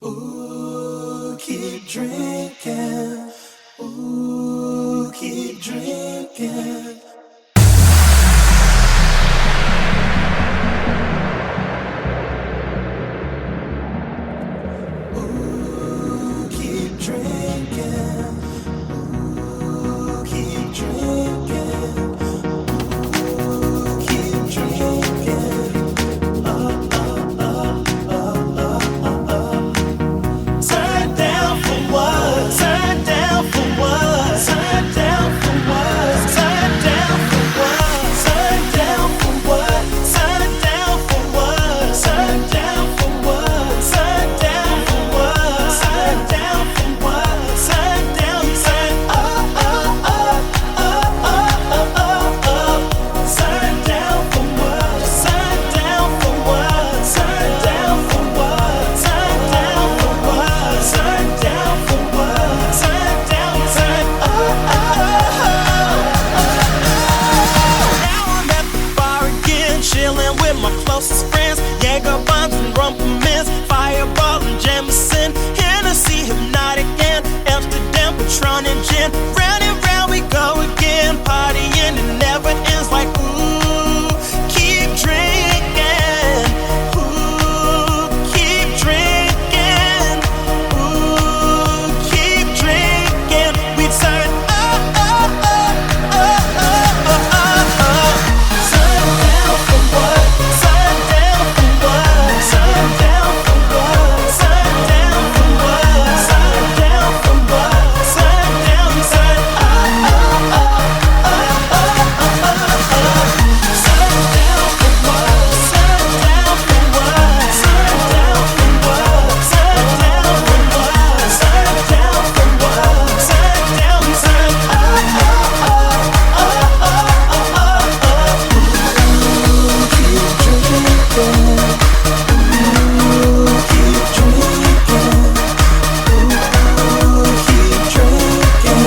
Ooh, keep drinking. Ooh, keep drinking. Ooh, keep drinking. Ooh, keep drinking. Ooh, keep drinking. Turn down for what? Turn down for what? Turn down for what? Turn down for what? Turn down for what? Turn down for what? Turn down for what? Turn down for what? Turn down for what? Turn down, turn up, up, up, up, up, up, up. Turn down for what? Turn down for what? Turn down for what? Turn down for what? Turn down for what? Turn down, turn up. Now I'm at the bar again, chilling with my closest friends. Jaeger bombs and rumple mints, Fireball and Jameson, Hennessy, Hypnotic and Amsterdam, Patron and gin. Round and round we go again, partying and never ends. Like ooh, keep drinking. Ooh, keep drinking. Ooh, keep drinking. We turn up, up, up, up, up, up, up, up. Turn down for what? Turn down for what? Turn down for what? Turn down for what? Turn down for what? Turn down, turn up, up, up, up, up, up, up, up. Turn down for what? Turn down for what? Turn down for what? Turn down for what? Turn down for what? Turn down, turn up, up, up, up, up, up, up. Ooh, keep drinking. Ooh, keep drinking. Ooh, keep drinking.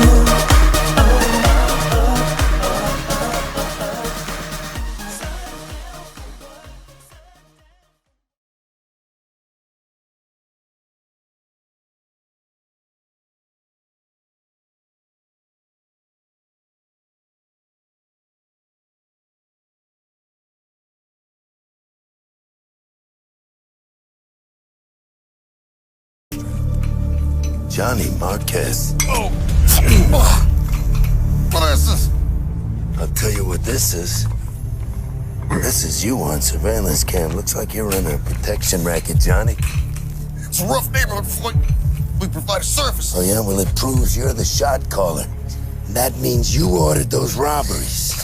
Johnny Marquez. Oh! What is this? I'll tell you what this is. This is you on surveillance cam. Looks like you're running a protection racket, Johnny. It's a rough neighborhood, Floyd. We provide a service. Oh, yeah? Well, it proves you're the shot caller. That means you ordered those robberies.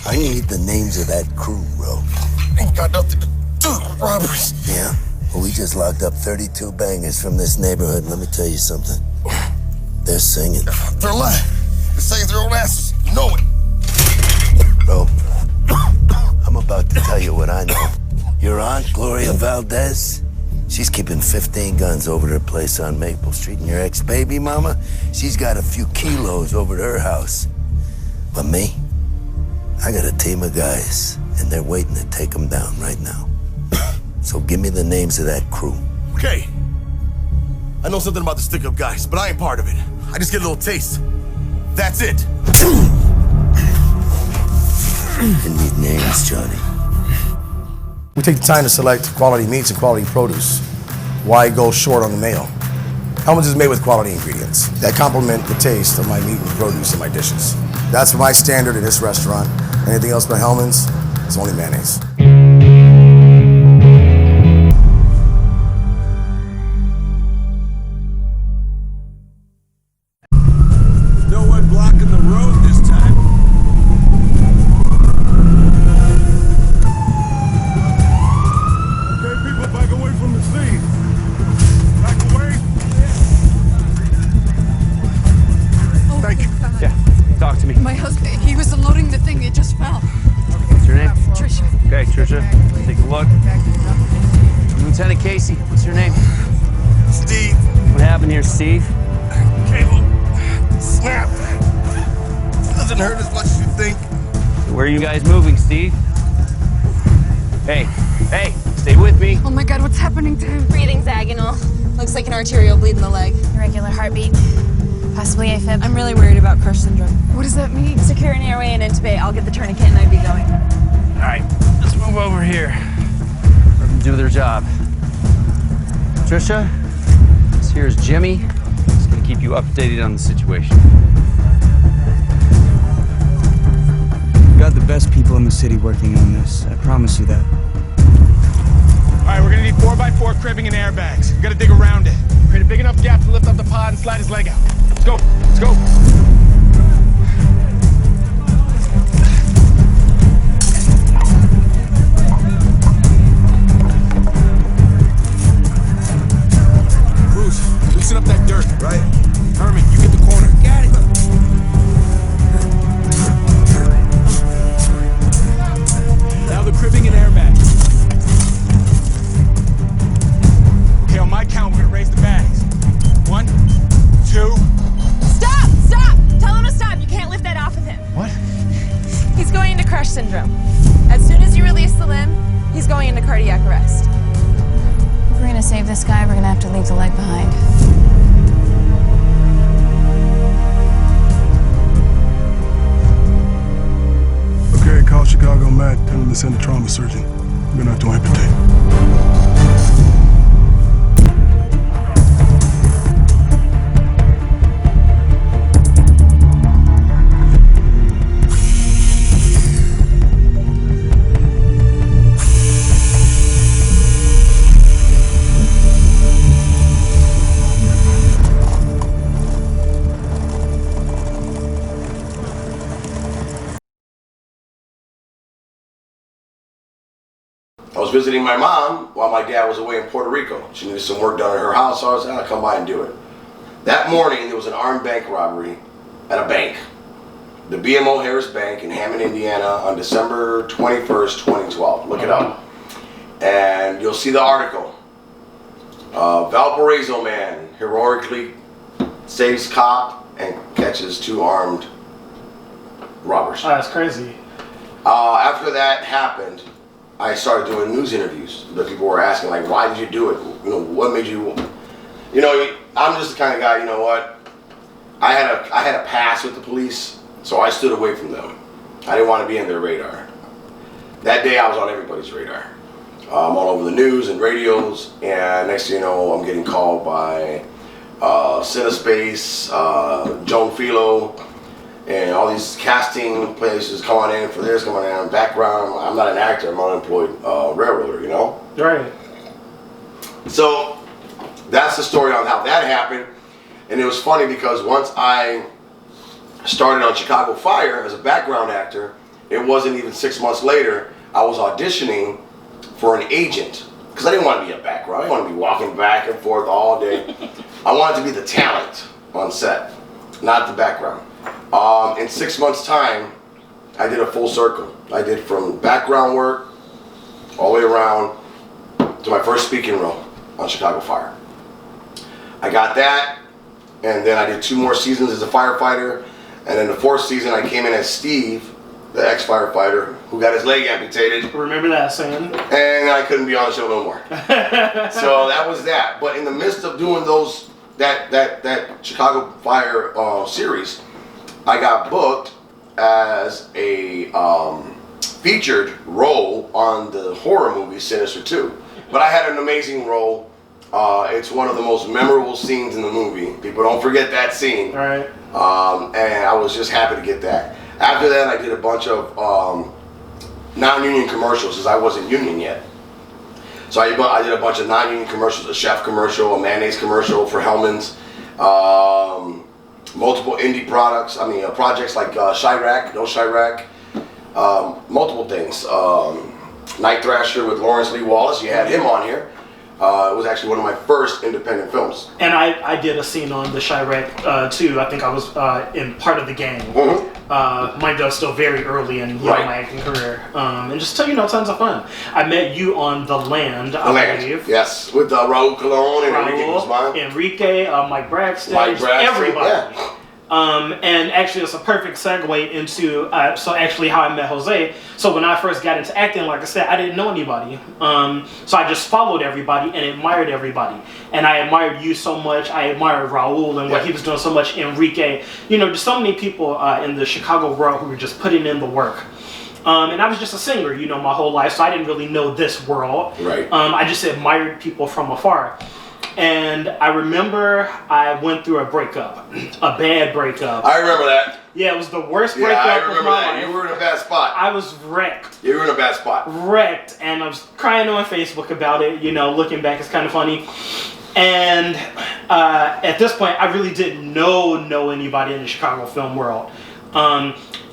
I need the names of that crew, bro. Ain't got nothing to do with robberies. Yeah? Well, we just locked up 32 bangers from this neighborhood. Let me tell you something. They're singing. They're lying. They're saying their own asses. You know it. Bro, I'm about to tell you what I know. Your aunt, Gloria Valdez, she's keeping 15 guns over at her place on Maple Street. And your ex-baby mama, she's got a few kilos over at her house. But me, I got a team of guys, and they're waiting to take them down right now. So give me the names of that crew. Okay. I know something about the stick-up guys, but I ain't part of it. I just get a little taste. That's it. You need names, Johnny. We take the time to select quality meats and quality produce. Why go short on the mayo? Hellman's is made with quality ingredients that complement the taste of my meat and produce in my dishes. That's my standard in this restaurant. Anything else but Hellman's is only mayonnaise. No one blocking the road this time. Okay, people, back away from the scene. Back away. Thank you. Yeah, talk to me. My husband, he was unloading the thing, it just fell. What's your name? Trisha. Okay, Trisha, take a look. Lieutenant Casey, what's your name? Steve. What happened here, Steve? Cable. Snap. Doesn't hurt as much as you think. Where are you guys moving, Steve? Hey, stay with me. Oh my God, what's happening to him? Breathing vaginal. Looks like an arterial bleed in the leg. Irregular heartbeat. Possibly AFib. I'm really worried about crush syndrome. What does that mean? Secure an airway and intubate. I'll get the tourniquet and I'd be going. All right, let's move over here. Let them do their job. Trisha, this here is Jimmy. He's gonna keep you updated on the situation. We've got the best people in the city working on this. I promise you that. All right, we're gonna need 4x4 cribbing and airbags. We gotta dig around it. Create a big enough gap to lift up the pod and slide his leg out. Let's go, let's go. Bruce, loosen up that dirt. Right. Herman, you get the corner. Got it. Now the cribbing and airbags. Okay, on my count, we're gonna raise the bags. 1, 2. Stop! Stop! Tell him to stop. You can't lift that off of him. What? He's going into crush syndrome. As soon as you release the limb, he's going into cardiac arrest. If we're gonna save this guy, we're gonna have to leave the leg behind. Okay, call Chicago Matt. Tell him to send a trauma surgeon. We're gonna have to amputate. I was visiting my mom while my dad was away in Puerto Rico. She needed some work done at her house, so I was like, I'll come by and do it. That morning, there was an armed bank robbery at a bank. The BMO Harris Bank in Hammond, Indiana on December 21st, 2012. Look it up. And you'll see the article. Valparaiso man heroically saves cop and catches 2 armed robbers. Oh, that's crazy. After that happened, I started doing news interviews. The people were asking, like, why did you do it? You know, what made you? You know, I'm just the kind of guy. You know what? I had a pass with the police, so I stood away from them. I didn't want to be in their radar. That day, I was on everybody's radar. I'm all over the news and radios, and next thing you know, I'm getting called by Cinespace, Joan Philo, and all these casting places coming in for this, coming in background. I'm not an actor, I'm an unemployed railroader, you know? Right. So that's the story on how that happened. And it was funny because once I started on Chicago Fire as a background actor, it wasn't even 6 months later, I was auditioning for an agent. Because I didn't want to be a background, I didn't want to be walking back and forth all day. I wanted to be the talent on set, not the background. In 6 months' time, I did a full circle. I did from background work all the way around to my first speaking role on Chicago Fire. I got that, and then I did 2 more seasons as a firefighter, and then the 4th season I came in as Steve, the ex-firefighter who got his leg amputated. Remember that scene? And I couldn't be on the show no more. So that was that. But in the midst of doing those that Chicago Fire series, I got booked as a featured role on the horror movie Sinister 2. But I had an amazing role. It's one of the most memorable scenes in the movie. People don't forget that scene. Right. And I was just happy to get that. After that, I did a bunch of non-union commercials because I wasn't union yet. So I did a bunch of non-union commercials, a chef commercial, a mayonnaise commercial for Hellman's. Multiple indie products, projects like Chirac, No Chirac, multiple things. Night Thrasher with Lawrence Lee Wallace, you had him on here. It was actually one of my first independent films. And I did a scene on the Chirac too. I think I was in part of the gang. Mm-hmm. Mind you, I was still very early in my acting career. And just tons of fun. I met you on The Land, I believe. Yes, with Raul Colon and Enrique Guzman. Enrique, Mike Braxton, everybody. Yeah. And actually, it's a perfect segue into so actually how I met Jose. So when I first got into acting, like I said, I didn't know anybody. So I just followed everybody and admired everybody. And I admired you so much. I admired Raul and what he was doing so much. Enrique, you know, just so many people in the Chicago world who were just putting in the work. And I was just a singer, you know, my whole life, so I didn't really know this world. Right. I just admired people from afar. And I remember I went through a breakup, a bad breakup. I remember that. Yeah, it was the worst breakup of my life. You were in a bad spot. I was wrecked. You were in a bad spot. Wrecked, and I was crying on Facebook about it. You know, looking back, it's kind of funny. And at this point, I really didn't know anybody in the Chicago film world.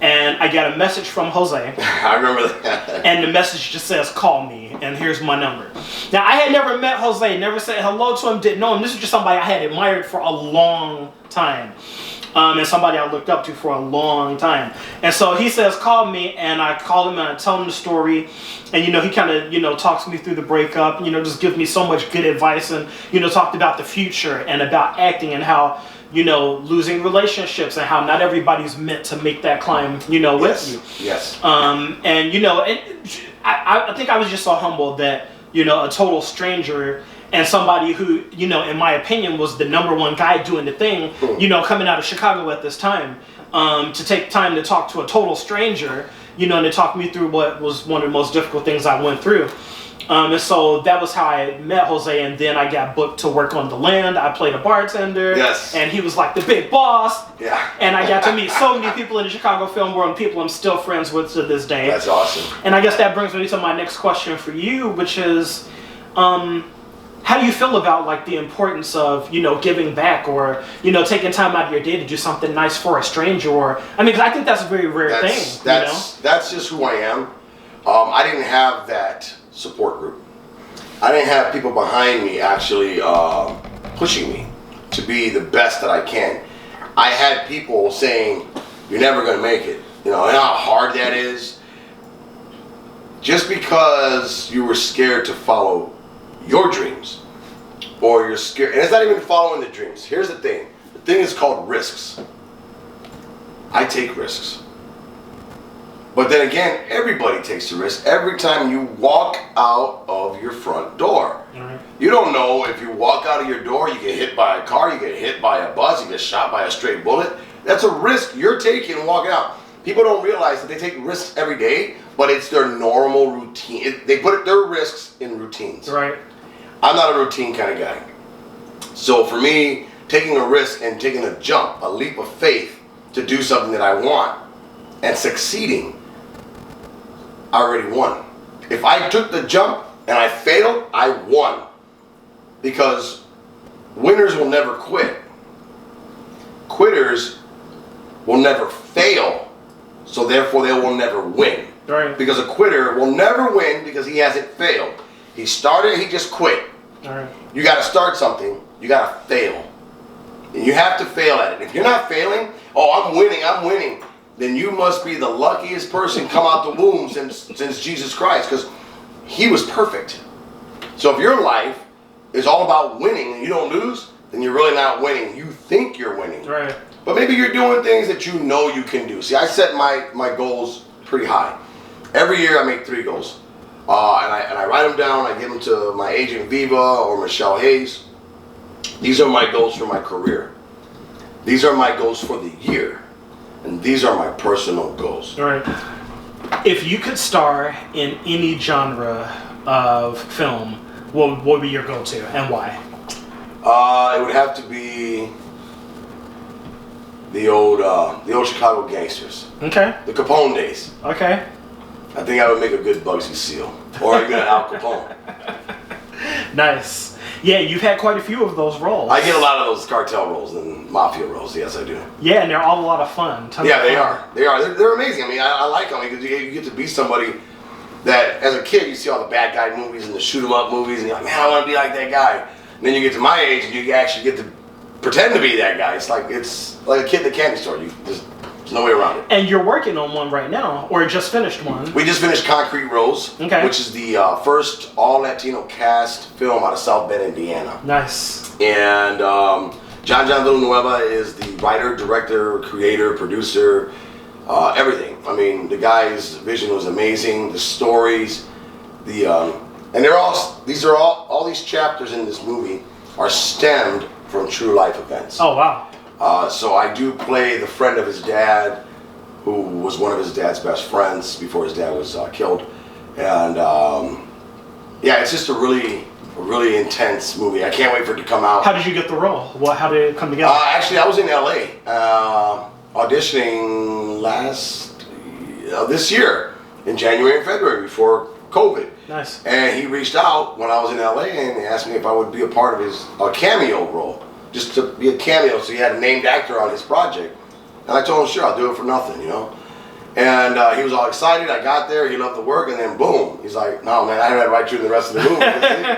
And I got a message from Jose. I remember that. And the message just says, call me, and here's my number. Now, I had never met Jose, never said hello to him, didn't know him. This was just somebody I had admired for a long time. And somebody I looked up to for a long time. And so he says, call me, and I call him and I tell him the story. And, you know, he kind of, you know, talks me through the breakup, you know, just gives me so much good advice and, you know, talked about the future and about acting and how, you know, losing relationships and how not everybody's meant to make that climb, you know, with you. Yes. And, you know, I think I was just so humbled that, you know, a total stranger and somebody who, you know, in my opinion was the #1 guy doing the thing, you know, coming out of Chicago at this time, to take time to talk to a total stranger, you know, and to talk me through what was one of the most difficult things I went through. And so that was how I met Jose, and then I got booked to work on The Land. I played a bartender. Yes. And he was like the big boss. Yeah. And I got to meet so many people in the Chicago film world, and people I'm still friends with to this day. That's awesome. And I guess that brings me to my next question for you, which is, how do you feel about like the importance of, you know, giving back or, you know, taking time out of your day to do something nice for a stranger? Or, I mean, 'cause I think that's a very rare thing. That's just who I am. I didn't have that support group. I didn't have people behind me actually pushing me to be the best that I can. I had people saying, you're never going to make it. You know, and how hard that is. Just because you were scared to follow your dreams, or you're scared, and it's not even following the dreams. Here's the thing. The thing is called risks. I take risks. But then again, everybody takes a risk every time you walk out of your front door. You don't know if you walk out of your door, you get hit by a car, you get hit by a bus, you get shot by a stray bullet. That's a risk you're taking walking out. People don't realize that they take risks every day, but it's their normal routine. They put their risks in routines. Right. I'm not a routine kind of guy. So for me, taking a risk and taking a jump, a leap of faith to do something that I want and succeeding, I already won. If I took the jump and I failed, I won. Because winners will never quit. Quitters will never fail. So therefore they will never win. Right. Because a quitter will never win because he hasn't failed. He started, he just quit. Right. You got to start something. You got to fail. And you have to fail at it. If you're not failing, oh, I'm winning, then you must be the luckiest person come out the womb since Jesus Christ, because he was perfect. So if your life is all about winning and you don't lose, then you're really not winning. You think you're winning. Right. But maybe you're doing things that you know you can do. See, I set my goals pretty high. Every year I make 3 goals. And I write them down. I give them to my agent Viva or Michelle Hayes. These are my goals for my career. These are my goals for the year. And these are my personal goals. All right. If you could star in any genre of film, what would be your go-to and why? It would have to be the old Chicago gangsters. Okay. The Capone days. Okay. I think I would make a good Bugsy Seal, or even an Al Capone. Nice. Yeah, you've had quite a few of those roles. I get a lot of those cartel roles and mafia roles. Yes, I do. Yeah, and they're all a lot of fun. Yeah, they are. They are. They're amazing. I mean, I like them because you get to be somebody that, as a kid, you see all the bad guy movies and the shoot 'em up movies, and you're like, man, I want to be like that guy. And then you get to my age, and you actually get to pretend to be that guy. It's like a kid in the candy store. There's no way around it. And you're working on one right now, or just finished one. We just finished Concrete Rose, which is the first all-Latino cast film out of South Bend, Indiana. Nice. And John Villanueva is the writer, director, creator, producer, everything. I mean, the guy's vision was amazing. The stories, and all these chapters in this movie are stemmed from true life events. Oh wow! So I do play the friend of his dad, who was one of his dad's best friends before his dad was killed, and yeah, it's just a really intense movie. I can't wait for it to come out. How did you get the role? How did it come together? Actually, I was in LA auditioning this year in January and February before COVID. Nice. And he reached out when I was in LA and he asked me if I would be a part of his cameo role, just to be a cameo, so he had a named actor on his project. And I told him, sure, I'll do it for nothing, you know. And he was all excited. I got there, he loved the work, and then boom, he's like, no man, I had to write you in the rest of the movie.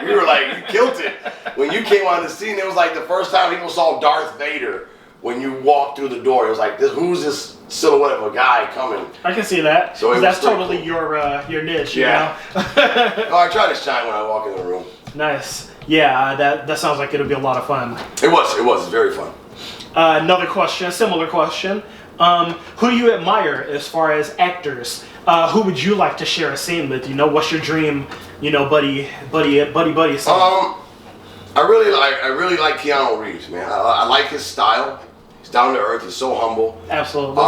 We were like, you killed it. When you came on the scene, it was like the first time people saw Darth Vader. When you walked through the door, it was like, who's this silhouette of a guy coming? I can see that. So that's totally cool. your niche, yeah. You know? Oh, I try to shine when I walk in the room. Nice. Yeah, that sounds like it'll be a lot of fun. It was very fun. Another question, a similar question. Who do you admire as far as actors? Who would you like to share a scene with? You know, what's your dream? You know, buddy scene? I really like Keanu Reeves, man. I like his style. He's down to earth. He's so humble. Absolutely.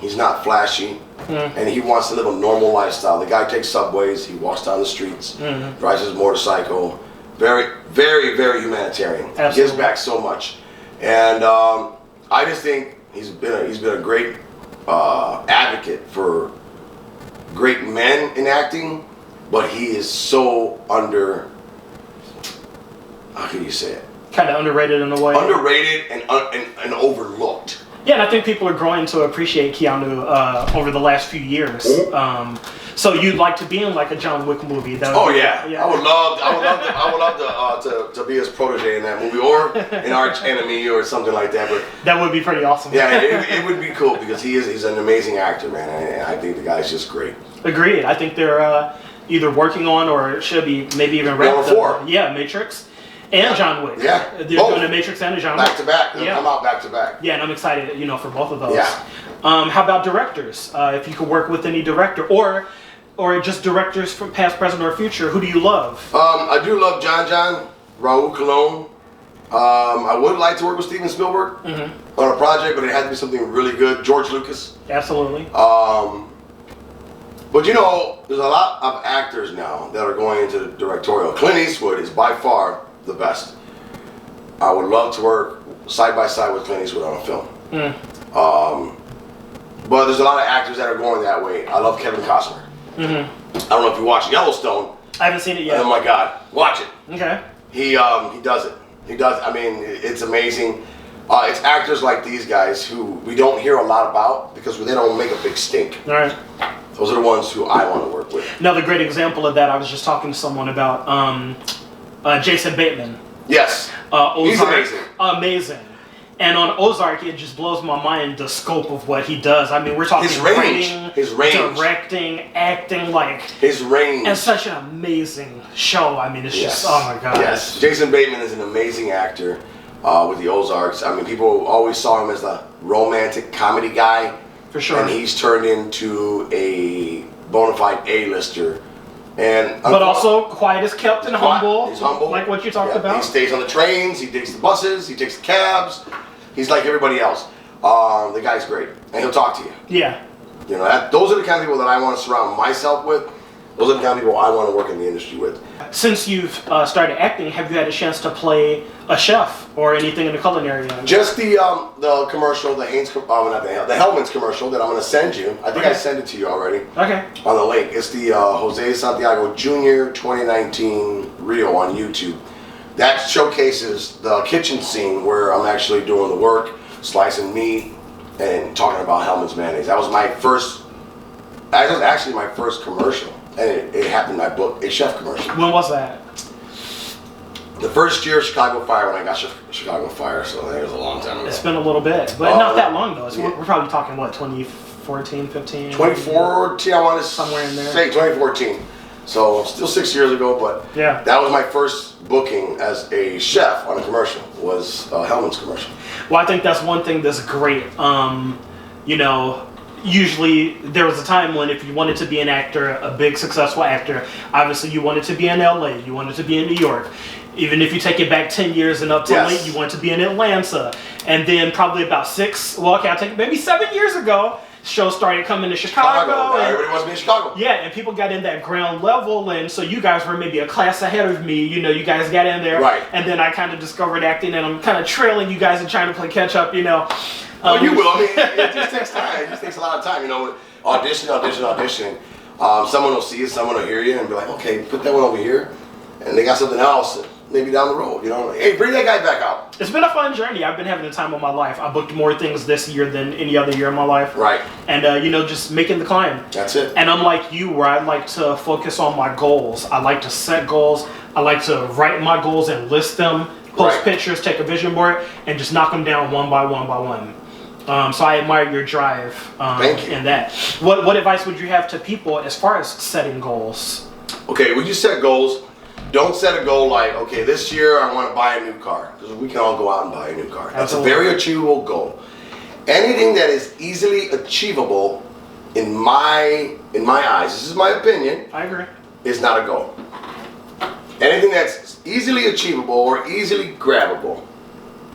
He's not flashy, and he wants to live a normal lifestyle. The guy takes subways. He walks down the streets, drives his motorcycle. Very, very, very humanitarian. Absolutely. He gives back so much, and I just think he's been a great advocate for great men in acting, but he is so how can you say it? Kind of underrated in a way. Underrated and overlooked. Yeah, and I think people are growing to appreciate Keanu over the last few years. So you'd like to be in like a John Wick movie? Yeah. I would love to be his protege in that movie, or an arch enemy or something like that. But that would be pretty awesome. Yeah, it would be cool because he's an amazing actor, man, and I think the guy's just great. Agreed. I think they're either working on or should be maybe even wrapped up. Yeah, Matrix. And John Wick. Yeah. They're doing a Matrix and a John Wick. Back to back. They'll come out back to back. Yeah, and I'm excited, you know, for both of those. Yeah. How about directors? If you could work with any director or just directors from past, present, or future, who do you love? I do love John, Raul Colon. I would like to work with Steven Spielberg on a project, but it had to be something really good. George Lucas. Absolutely. But you know, there's a lot of actors now that are going into the directorial. Clint Eastwood is by far the best. I would love to work side by side with Clint Eastwood on a film. But there's a lot of actors that are going that way. I love Kevin Costner. I don't know if you watch Yellowstone. I haven't seen it yet. Oh my God, watch it. Okay. He does it. He does. I mean, it's amazing. It's actors like these guys who we don't hear a lot about because they don't make a big stink. All right. Those are the ones who I want to work with. Another great example of that, I was just talking to someone about Jason Bateman. Yes. Ozark. He's amazing. Amazing. And on Ozark, it just blows my mind the scope of what he does. I mean, we're talking his range, directing, acting, like his range, and such an amazing show. I mean, it's just oh my god. Yes, Jason Bateman is an amazing actor with the Ozarks. I mean, people always saw him as the romantic comedy guy, for sure, and he's turned into a bona fide A-lister. And but also quiet as kept and humble. He's humble, like what you talked about. He stays on the trains. He takes the buses. He takes the cabs. He's like everybody else. The guy's great, and he'll talk to you. Yeah. You know, those are the kind of people that I want to surround myself with. Those are the kind of people I want to work in the industry with. Since you've started acting, have you had a chance to play a chef or anything in the culinary area? Just the commercial, the Hellman's commercial that I'm going to send you. I think I sent it to you already. Okay. On the link. It's the Jose Santiago Jr. 2019 reel on YouTube. That showcases the kitchen scene where I'm actually doing the work, slicing meat, and talking about Hellman's mayonnaise. That was actually my first commercial. And it happened, I booked a chef commercial. When was that? The first year of Chicago Fire, when I got Chicago Fire, so that was a long time ago. It's been a little bit, but not that long though. We're probably talking, what, 2014, 15? 2014, I want to somewhere in there. Say 2014. So still 6 years ago, but yeah, that was my first booking as a chef on a commercial. was Hellman's commercial. Well, I think that's one thing that's great. You know, usually there was a time when if you wanted to be an actor, a big successful actor, obviously you wanted to be in LA, you wanted to be in New York. Even if you take it back 10 years and up to late, you wanted to be in Atlanta. And then probably about I'll take it maybe 7 years ago, shows started coming to Chicago. Everybody wants to be in Chicago. Yeah, and people got in that ground level, and so you guys were maybe a class ahead of me. You know, you guys got in there. Right. And then I kind of discovered acting, and I'm kind of trailing you guys and trying to play catch up, you know. Well, you will. I mean, it just takes time. It just takes a lot of time. You know, auditioning. Someone will see you, someone will hear you, and be like, okay, put that one over here. And they got something else, maybe down the road. You know, hey, bring that guy back out. It's been a fun journey. I've been having the time of my life. I booked more things this year than any other year in my life. Right. And, you know, just making the climb. That's it. And unlike you, where I like to focus on my goals, I like to set goals. I like to write my goals and list them, post pictures, take a vision board, and just knock them down one by one by one. So I admire your drive in that. What advice would you have to people as far as setting goals? Okay, when you set goals, don't set a goal like, okay, this year I want to buy a new car. Because we can all go out and buy a new car. That's a very achievable goal. Anything that is easily achievable, in my eyes, this is my opinion, I agree, is not a goal. Anything that's easily achievable or easily grabbable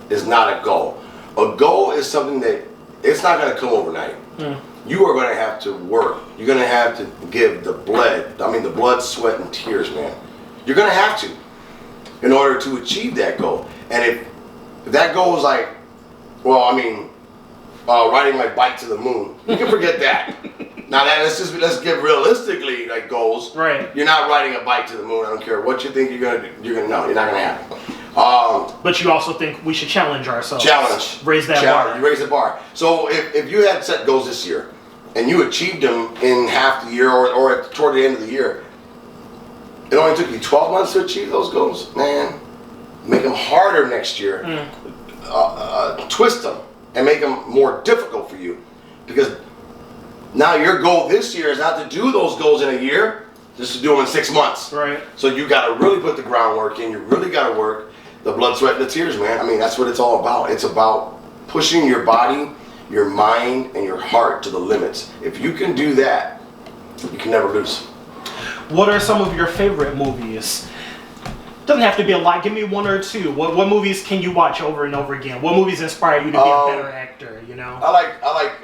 is not a goal. A goal is something that it's not going to come overnight. You are going to have to work. You're going to have to give the blood, sweat, and tears, man. You're going to have to in order to achieve that goal. And if that goal is like, well, I mean, riding my bike to the moon, you can forget that. Now let's get realistically like goals. Right. You're not riding a bike to the moon. I don't care what you think you're gonna do. You're not gonna happen. But you also think we should challenge ourselves. Raise that bar. You raise the bar. So if you had set goals this year and you achieved them in half the year or toward the end of the year, it only took you 12 months to achieve those goals, man. Make them harder next year. Twist them and make them more difficult for you, because now your goal this year is not to do those goals in a year, just to do them in 6 months. Right. So you got to really put the groundwork in. You really got to work the blood, sweat, and the tears, man. I mean, that's what it's all about. It's about pushing your body, your mind, and your heart to the limits. If you can do that, you can never lose. What are some of your favorite movies? Doesn't have to be a lot. Give me one or two. What movies can you watch over and over again? What movies inspire you to be a better actor? You know. I like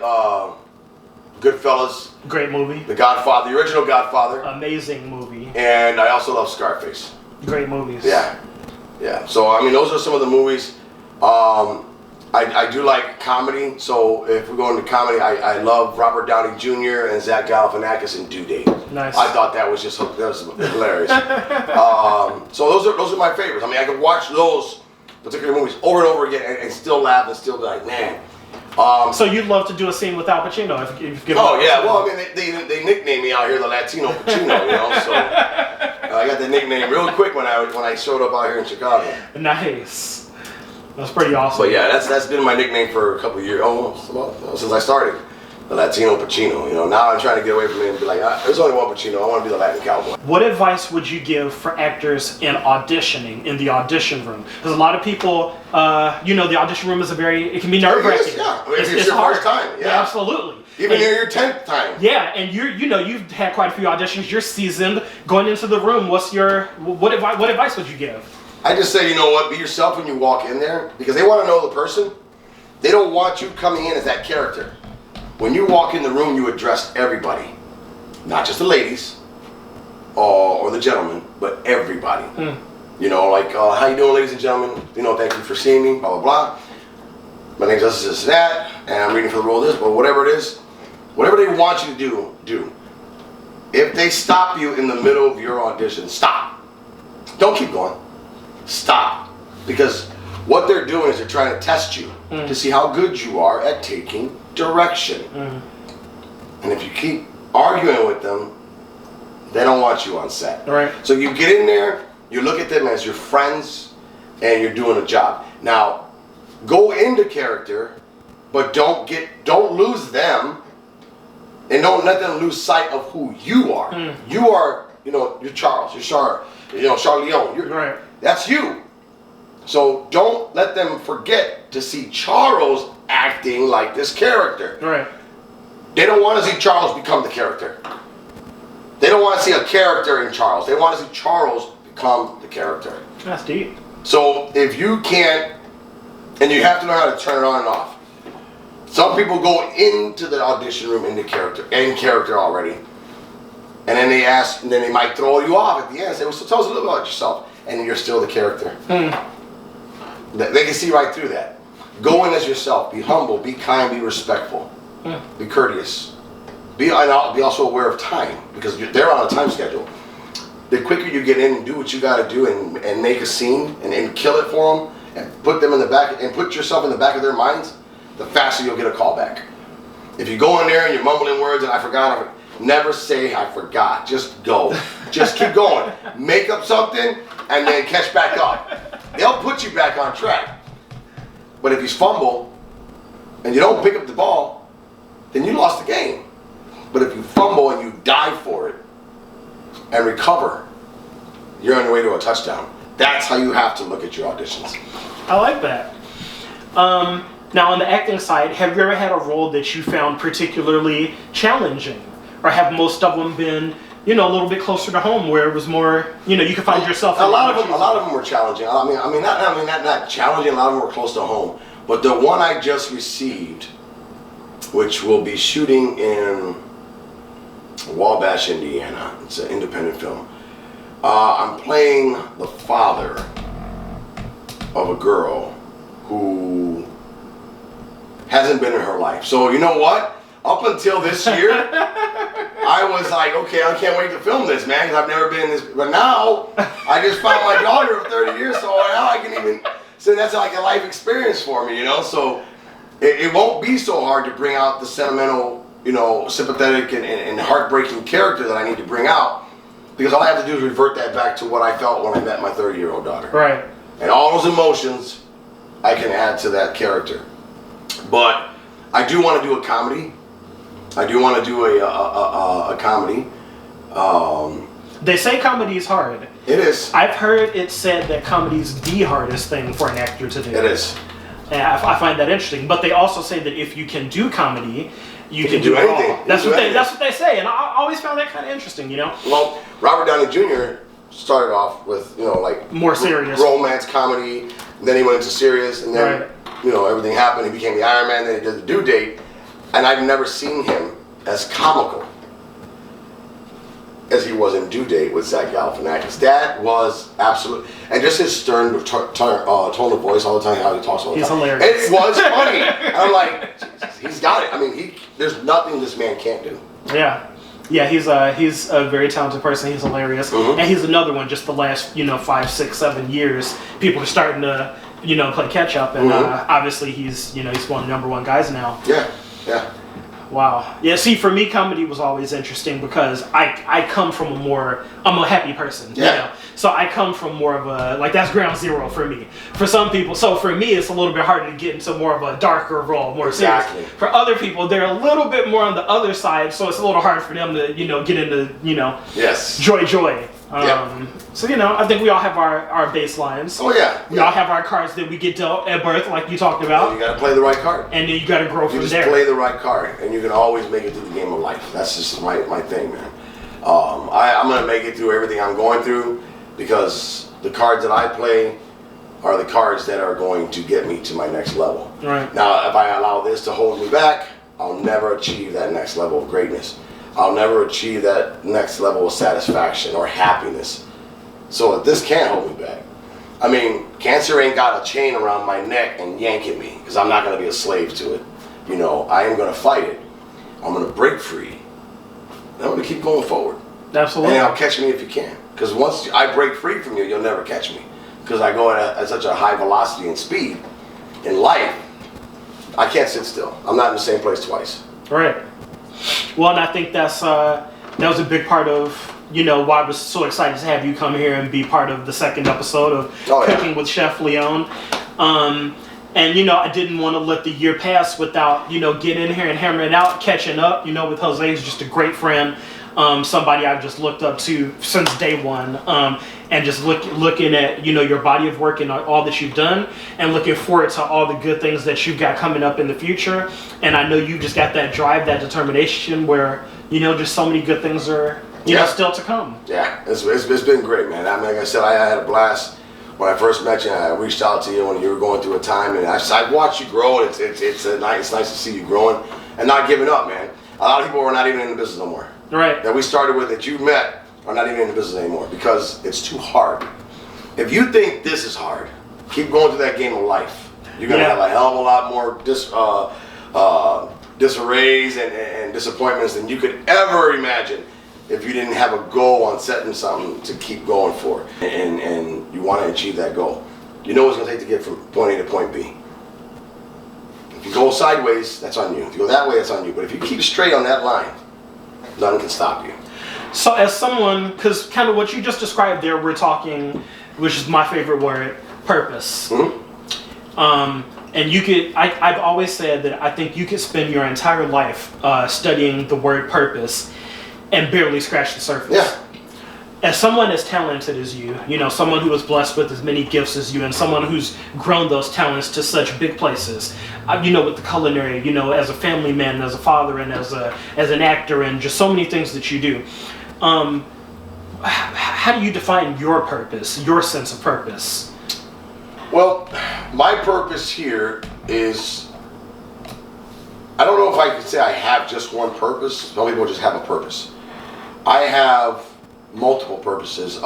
Goodfellas. Great movie. The Godfather, the original Godfather. Amazing movie. And I also love Scarface. Great movies. Yeah. So I mean, those are some of the movies. I do like comedy. So if we're going to comedy, I love Robert Downey Jr. and Zach Galifianakis in Due Date. Nice. I thought that was hilarious. So those are my favorites. I mean, I could watch those particular movies over and over again and still laugh and still be like, man. So you'd love to do a scene with Al Pacino if you've given. Oh yeah, well I mean they nicknamed me out here the Latino Pacino, you know. So I got the nickname real quick when I showed up out here in Chicago. Nice. That's pretty awesome. But yeah, that's been my nickname for a couple of years, almost since I started. The Latino Pacino, you know. Now I'm trying to get away from it and be like, there's only one Pacino. I want to be the Latin cowboy. What advice would you give for actors in auditioning, in the audition room? Because a lot of people, the audition room is it can be nerve-wracking. Yeah, it's your first time. Yeah, absolutely. Even your 10th time. Yeah, and you've had quite a few auditions. You're seasoned. Going into the room, what advice would you give? I just say, you know what, be yourself when you walk in there, because they want to know the person. They don't want you coming in as that character. When you walk in the room, you address everybody, not just the ladies or the gentlemen, but everybody. You know, like, how you doing, ladies and gentlemen? You know, thank you for seeing me, blah, blah, blah. My name's this, that, and I'm reading for the role of this, but whatever it is, whatever they want you to do. If they stop you in the middle of your audition, stop. Don't keep going. Stop. Because what they're doing is they're trying to test you to see how good you are at taking direction. And if you keep arguing with them, they don't want you on set. Right. So you get in there, you look at them as your friends, and you're doing a job. Now, go into character, but don't lose them, and don't let them lose sight of who you are. You are, you're Charles, you're ChefLeone. Right. That's you. So don't let them forget to see Charles acting like this character. Right. They don't want to see Charles become the character. They don't want to see a character in Charles. They want to see Charles become the character. That's deep. So if you can't, and you have to know how to turn it on and off. Some people go into the audition room in character already, and then they ask, and then they might throw you off at the end and say, well, so tell us a little about yourself, and you're still the character. They can see right through that. Go in as yourself. Be humble. Be kind. Be respectful. Be courteous. Be also aware of time, because they're on a time schedule. The quicker you get in and do what you got to do and make a scene and kill it for them and put them in the back and put yourself in the back of their minds, the faster you'll get a call back. If you go in there and you're mumbling words and I forgot, never say I forgot. Just go. Just keep going. Make up something and then catch back up. They'll put you back on track. But if you fumble and you don't pick up the ball, then you lost the game. But if you fumble and you dive for it and recover, you're on your way to a touchdown. That's how you have to look at your auditions. I like that. Now, on the acting side, have you ever had a role that you found particularly challenging? Or have most of them been, a little bit closer to home, where it was more, you could find yourself in a lot of them were challenging. Not challenging. A lot of them were close to home. But the one I just received, which will be shooting in Wabash, Indiana. It's an independent film. I'm playing the father of a girl who hasn't been in her life. So you know what? Up until this year, I was like, okay, I can't wait to film this, man, because I've never been in this. But now, I just found my daughter of 30 years, so now I can even, so that's like a life experience for me, So it won't be so hard to bring out the sentimental, sympathetic and heartbreaking character that I need to bring out, because all I have to do is revert that back to what I felt when I met my 30-year-old daughter. Right. And all those emotions I can add to that character. But I do want to do a comedy. I do want to do a comedy. They say comedy is hard. It is. I've heard it said that comedy is the hardest thing for an actor to do. It is. And I find that interesting. But they also say that if you can do comedy, you can do anything. All. That's what they say, and I always found that kind of interesting. Well, Robert Downey Jr. started off with more serious romance comedy. And then he went into serious, and then everything happened. He became the Iron Man. Then he did the Due Date, and I've never seen him as comical as he was in Due Date with Zach Galifianakis. That was absolute, and just his stern tone of voice all the time, how he talks all the time. He's hilarious. It was funny. And I'm like, Jesus, he's got it. I mean, there's nothing this man can't do. Yeah. Yeah, he's a very talented person. He's hilarious, and he's another one. Just the last 5, 6, 7 years, people are starting to play catch up, and obviously he's he's one of the #1 guys now. Yeah, yeah. Wow. Yeah. See, for me, comedy was always interesting because I come from I'm a happy person. Yeah. So I come from more of a that's ground zero for me. For some people, so for me, it's a little bit harder to get into more of a darker role, more serious. For other people, they're a little bit more on the other side, so it's a little hard for them to get into yes, joy. Yep. So I think we all have our baselines. Oh yeah. We all have our cards that we get dealt at birth, like you talked about. And you got to play the right card. And then you got to grow from there. You just play the right card, and you can always make it through the game of life. That's just my thing, man. I'm gonna make it through everything I'm going through, because the cards that I play are the cards that are going to get me to my next level. Right. Now, if I allow this to hold me back, I'll never achieve that next level of greatness. I'll never achieve that next level of satisfaction or happiness. So if this can't hold me back, I mean, cancer ain't got a chain around my neck and yanking me, because I'm not going to be a slave to it. I am going to fight it. I'm going to break free. And I'm going to keep going forward. Absolutely. And I'll catch me if you can. Because once I break free from you, you'll never catch me. Because I go at such a high velocity and speed in life, I can't sit still. I'm not in the same place twice. Right. Well, and I think that was a big part of why I was so excited to have you come here and be part of the second episode of Cooking with ChefLeone. And I didn't want to let the year pass without getting in here and hammering it out, catching up. With Jose, who's just a great friend. somebody I've just looked up to since day one, and just looking at, you know, your body of work and all that you've done, and looking forward to all the good things that you've got coming up in the future. And I know you just got that drive, that determination, where, you know, just so many good things are, you know, still to come. Yeah, it's been great, man. I mean, like I said, I had a blast when I first met you. I reached out to you when you were going through a time, and I watched you grow. It's nice to see you growing and not giving up, man. A lot of people are not even in the business no more. Right. That we started with, that you met, are not even in the business anymore because it's too hard. If you think this is hard, keep going through that game of life. You're gonna have a hell of a lot more disarrays and disappointments than you could ever imagine if you didn't have a goal on setting something to keep going for, and you want to achieve that goal. You know what it's going to take to get from point A to point B. If you go sideways, that's on you. If you go that way, that's on you. But if you keep straight on that line, nothing can stop you. So as someone, because kind of what you just described there, we're talking, which is my favorite word, purpose. And you could, I've always said that I think you could spend your entire life studying the word purpose and barely scratch the surface. Yeah. As someone as talented as you, you know, someone who was blessed with as many gifts as you, and someone who's grown those talents to such big places, you know, with the culinary, you know, as a family man, as a father, and as an actor, and just so many things that you do. How do you define your purpose, your sense of purpose? Well, my purpose here is, I don't know if I could say I have just one purpose. Some people just have a purpose. I have multiple purposes.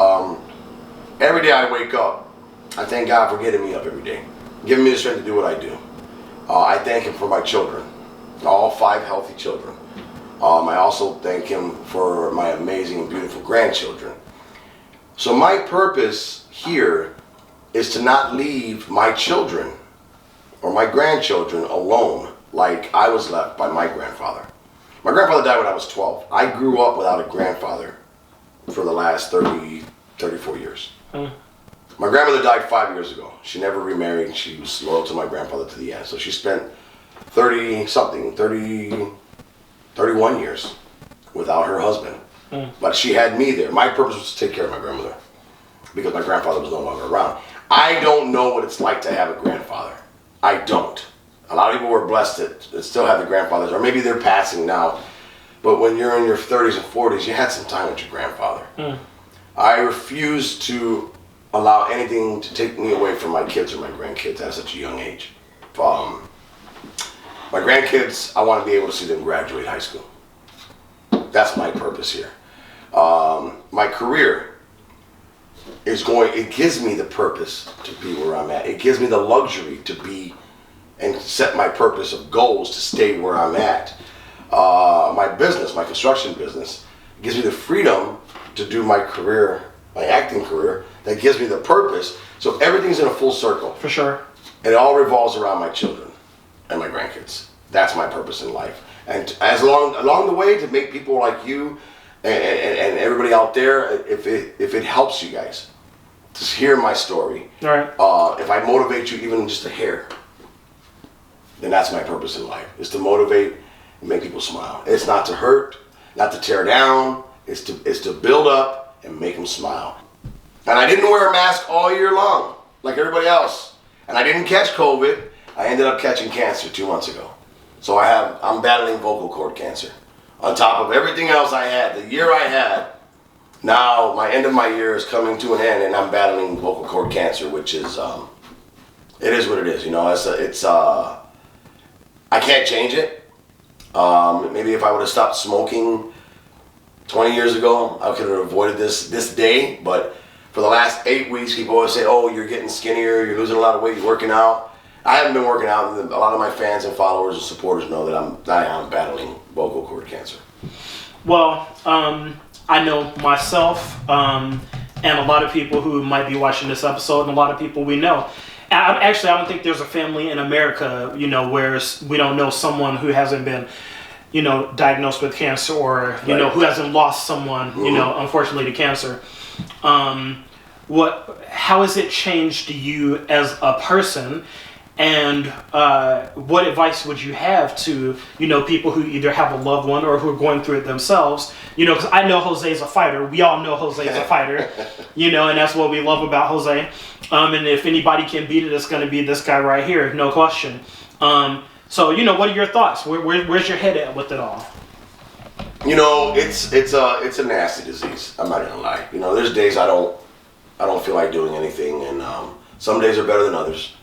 Every day I wake up, I thank God for getting me up every day, giving me the strength to do what I do. I thank Him for my children, all 5 healthy children. I also thank Him for my amazing and beautiful grandchildren. So my purpose here is to not leave my children or my grandchildren alone like I was left by my grandfather. My grandfather died when I was 12. I grew up without a grandfather for the last 34 years. My grandmother died 5 years ago. She never remarried. She was loyal to my grandfather to the end. So she spent 31 years without her husband. But she had me there. My purpose was to take care of my grandmother because my grandfather was no longer around. I don't know what it's like to have a grandfather. I don't. A lot of people were blessed that still have the grandfathers, or maybe they're passing now. But when you're in your 30s and 40s, you had some time with your grandfather. I refuse to allow anything to take me away from my kids or my grandkids at such a young age. My grandkids, I want to be able to see them graduate high school. That's my purpose here. My career it gives me the purpose to be where I'm at. It gives me the luxury to be and set my purpose of goals to stay where I'm at. My business, my construction business, gives me the freedom to do my career, my acting career, that gives me the purpose. So everything's in a full circle. For sure. And it all revolves around my children and my grandkids. That's my purpose in life. And as along the way, to make people like you and everybody out there, if it helps you guys to hear my story, right. If I motivate you even just a hair, then that's my purpose in life, is to motivate and make people smile. It's not to hurt, not to tear down, it's to build up and make them smile. And I didn't wear a mask all year long, like everybody else. And I didn't catch COVID. I ended up catching cancer 2 months ago. So I'm battling vocal cord cancer. On top of everything else I had, the year I had, now my end of my year is coming to an end and I'm battling vocal cord cancer, which is, it is what it is, you know, I can't change it. Maybe if I would have stopped smoking 20 years ago, I could have avoided this day. But for the last 8 weeks, people always say, oh, you're getting skinnier, you're losing a lot of weight, you're working out. I haven't been working out. A lot of my fans and followers and supporters know that I'm battling vocal cord cancer. Well, I know myself and a lot of people who might be watching this episode, and a lot of people we know. I don't think there's a family in America, you know, where we don't know someone who hasn't been, you know, diagnosed with cancer, or you know, who hasn't lost someone, you know, unfortunately to cancer. How has it changed you as a person, And what advice would you have to, people who either have a loved one or who are going through it themselves? Because I know Jose's a fighter. We all know Jose's a fighter, and that's what we love about Jose. And if anybody can beat it, it's going to be this guy right here, no question. So, what are your thoughts? Where's your head at with it all? It's a nasty disease. I'm not gonna lie. There's days I don't feel like doing anything, and some days are better than others.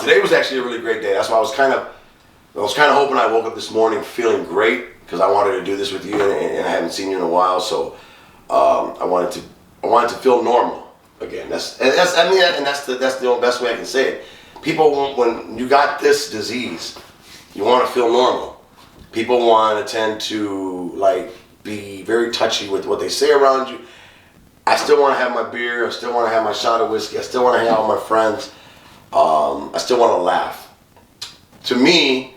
Today was actually a really great day. That's why I was kind of hoping I woke up this morning feeling great, because I wanted to do this with you, and I haven't seen you in a while. So I wanted to feel normal again. That's the best way I can say it. People, when you got this disease, you want to feel normal. People want to tend to be very touchy with what they say around you. I still want to have my beer. I still want to have my shot of whiskey. I still want to hang out with my friends. I still want to laugh. To me,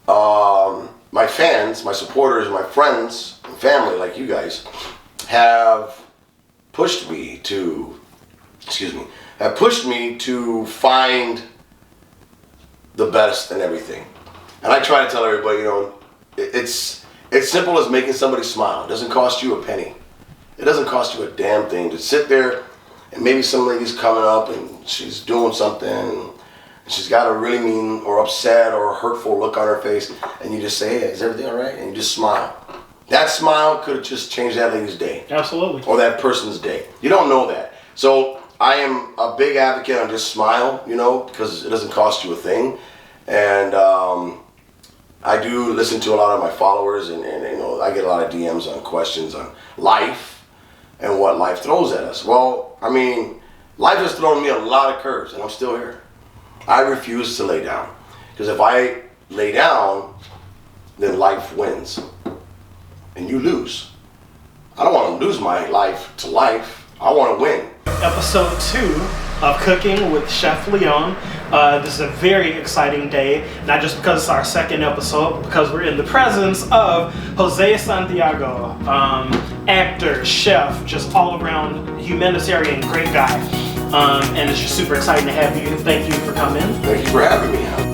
my fans, my supporters, my friends, and family like you guys have pushed me to, find the best in everything. And I try to tell everybody, it's simple as making somebody smile. It doesn't cost you a penny. It doesn't cost you a damn thing to sit there and maybe some lady's coming up and she's doing something and she's got a really mean or upset or hurtful look on her face, and you just say, hey, is everything all right? And you just smile. That smile could have just changed that lady's day. Absolutely. Or that person's day. You don't know that. So I am a big advocate on just smile, because it doesn't cost you a thing. And I do listen to a lot of my followers, and I get a lot of DMs on questions on life and what life throws at us. Well, life has thrown me a lot of curves, and I'm still here. I refuse to lay down, because if I lay down, then life wins, and you lose. I don't want to lose my life to life. I want to win. Episode 2 of Cooking with Chef Leone. This is a very exciting day, not just because it's our second episode, but because we're in the presence of Jose Santiago, actor, chef, just all around humanitarian, great guy. And it's just super exciting to have you. Thank you for coming. Thank you for having me.